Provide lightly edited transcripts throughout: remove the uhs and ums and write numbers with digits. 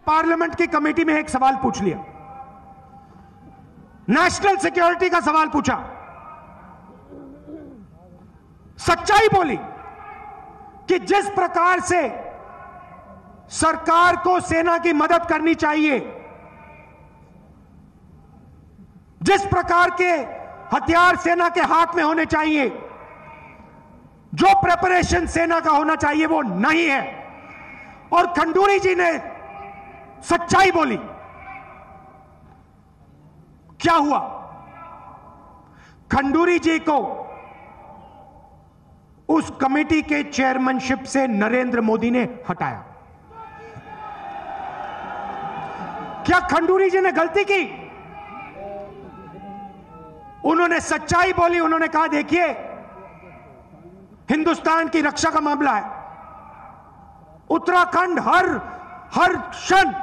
Parliament की committee में एक सवाल पूछ लिया, नेशनल सिक्योरिटी का सवाल पूछा, सच्चाई बोली कि जिस प्रकार से सरकार को सेना की मदद करनी चाहिए, जिस प्रकार के हथियार सेना के हाथ में होने चाहिए, जो प्रिपरेशन सेना का होना चाहिए वो नहीं है। और खंडूरी जी ने सच्चाई बोली। क्या हुआ? खंडूरी जी को उस कमेटी के चेयरमैनशिप से नरेंद्र मोदी ने हटाया। क्या खंडूरी जी ने गलती की? उन्होंने सच्चाई बोली। उन्होंने कहा देखिए, हिंदुस्तान की रक्षा का मामला है, उत्तराखंड हर क्षण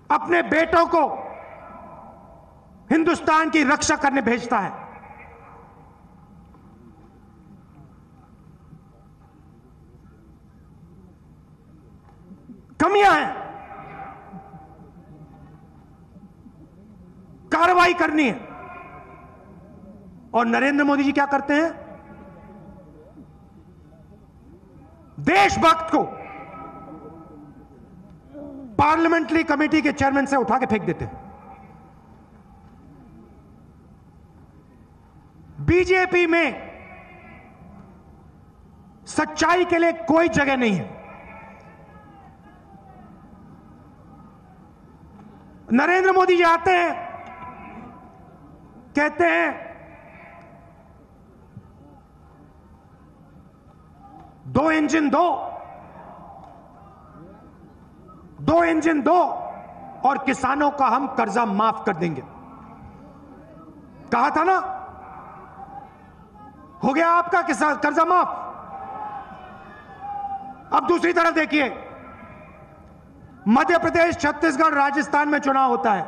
अपने बेटों को हिंदुस्तान की रक्षा करने भेजता है। कमियां हैं, कार्रवाई करनी है। और नरेंद्र मोदी जी क्या करते हैं? देशभक्त को पार्लियामेंट्री कमेटी के चेयरमैन से उठा के फेंक देते हैं। बीजेपी में सच्चाई के लिए कोई जगह नहीं है। नरेंद्र मोदी जी आते हैं, कहते हैं 2 इंजन दो और किसानों का हम कर्जा माफ कर देंगे। कहा था ना, हो गया आपका कर्जा माफ। अब दूसरी तरफ देखिए, मध्य प्रदेश, छत्तीसगढ़, राजस्थान में चुनाव होता है।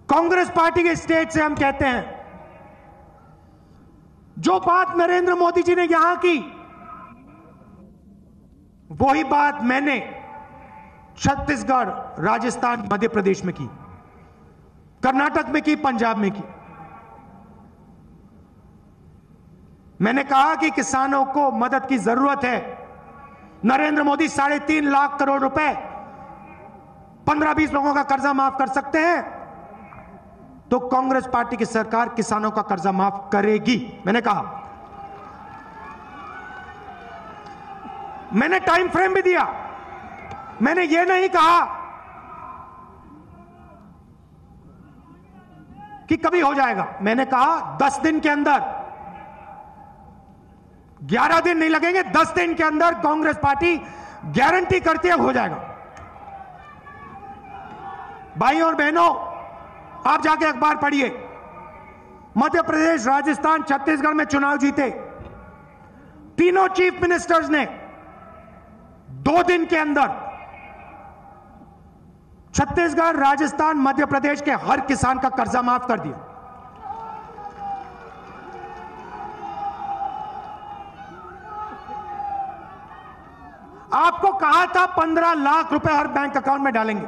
कांग्रेस पार्टी के स्टेट से हम कहते हैं, जो बात नरेंद्र मोदी जी ने यहां की, वही बात मैंने छत्तीसगढ़, राजस्थान, मध्य प्रदेश में की, कर्नाटक में की, पंजाब में की। मैंने कहा कि किसानों को मदद की जरूरत है। नरेंद्र मोदी 3.5 लाख करोड़ रुपए 15-20 लोगों का कर्जा माफ कर सकते हैं, तो कांग्रेस पार्टी की सरकार किसानों का कर्जा माफ करेगी। मैंने कहा, मैंने टाइम फ्रेम भी दिया। मैंने यह नहीं कहा कि कभी हो जाएगा। मैंने कहा 10 दिन के अंदर, 11 दिन नहीं लगेंगे, 10 दिन के अंदर कांग्रेस पार्टी गारंटी करती है हो जाएगा। भाइयों और बहनों, आप जाके अखबार पढ़िए। मध्य प्रदेश, राजस्थान, छत्तीसगढ़ में चुनाव जीते तीनों चीफ मिनिस्टर्स ने 2 दिन के अंदर छत्तीसगढ़, राजस्थान, मध्य प्रदेश के हर किसान का कर्जा माफ कर दिया। आपको कहा था 15 लाख रुपए हर बैंक अकाउंट में डालेंगे।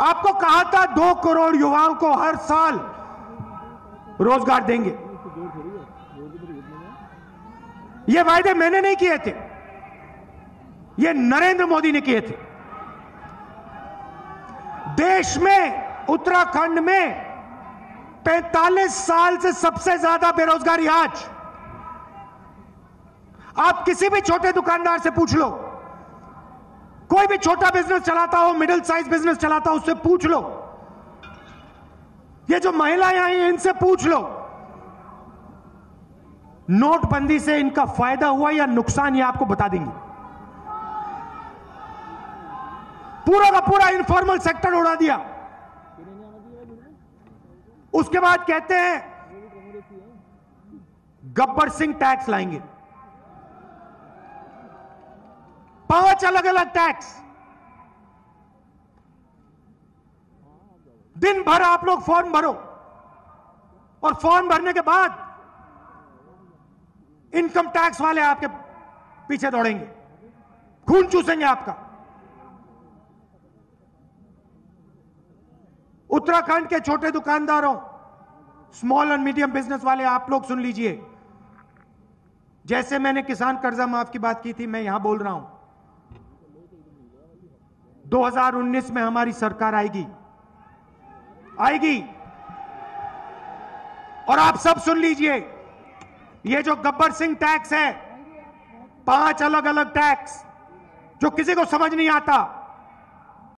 आपको कहा था 2 करोड़ युवाओं को हर साल रोजगार देंगे। ये वायदे मैंने नहीं किए थे, ये नरेंद्र मोदी ने किए थे। देश में, उत्तराखंड में 45 साल से सबसे ज्यादा बेरोजगारी आज। आप किसी भी छोटे दुकानदार से पूछ लो, कोई भी छोटा बिजनेस चलाता हो, मिडिल साइज बिजनेस चलाता हो, उससे पूछ लो। ये जो महिलाएं आई हैं, इनसे पूछ लो, नोटबंदी से इनका फायदा हुआ या नुकसान, ये आपको बता देंगे। पूरा का पूरा इनफॉर्मल सेक्टर उड़ा दिया। उसके बाद कहते हैं गब्बर सिंह टैक्स लाएंगे, 5 अलग अलग टैक्स। दिन भर आप लोग फॉर्म भरो और फॉर्म भरने के बाद इनकम टैक्स वाले आपके पीछे दौड़ेंगे, खून चूसेंगे आपका। उत्तराखंड के छोटे दुकानदारों, स्मॉल एंड मीडियम बिजनेस वाले, आप लोग सुन लीजिए। जैसे मैंने किसान कर्जा माफ की बात की थी, मैं यहां बोल रहा हूं 2019 में हमारी सरकार आएगी और आप सब सुन लीजिए, ये जो गब्बर सिंह टैक्स है, 5 अलग अलग टैक्स जो किसी को समझ नहीं आता,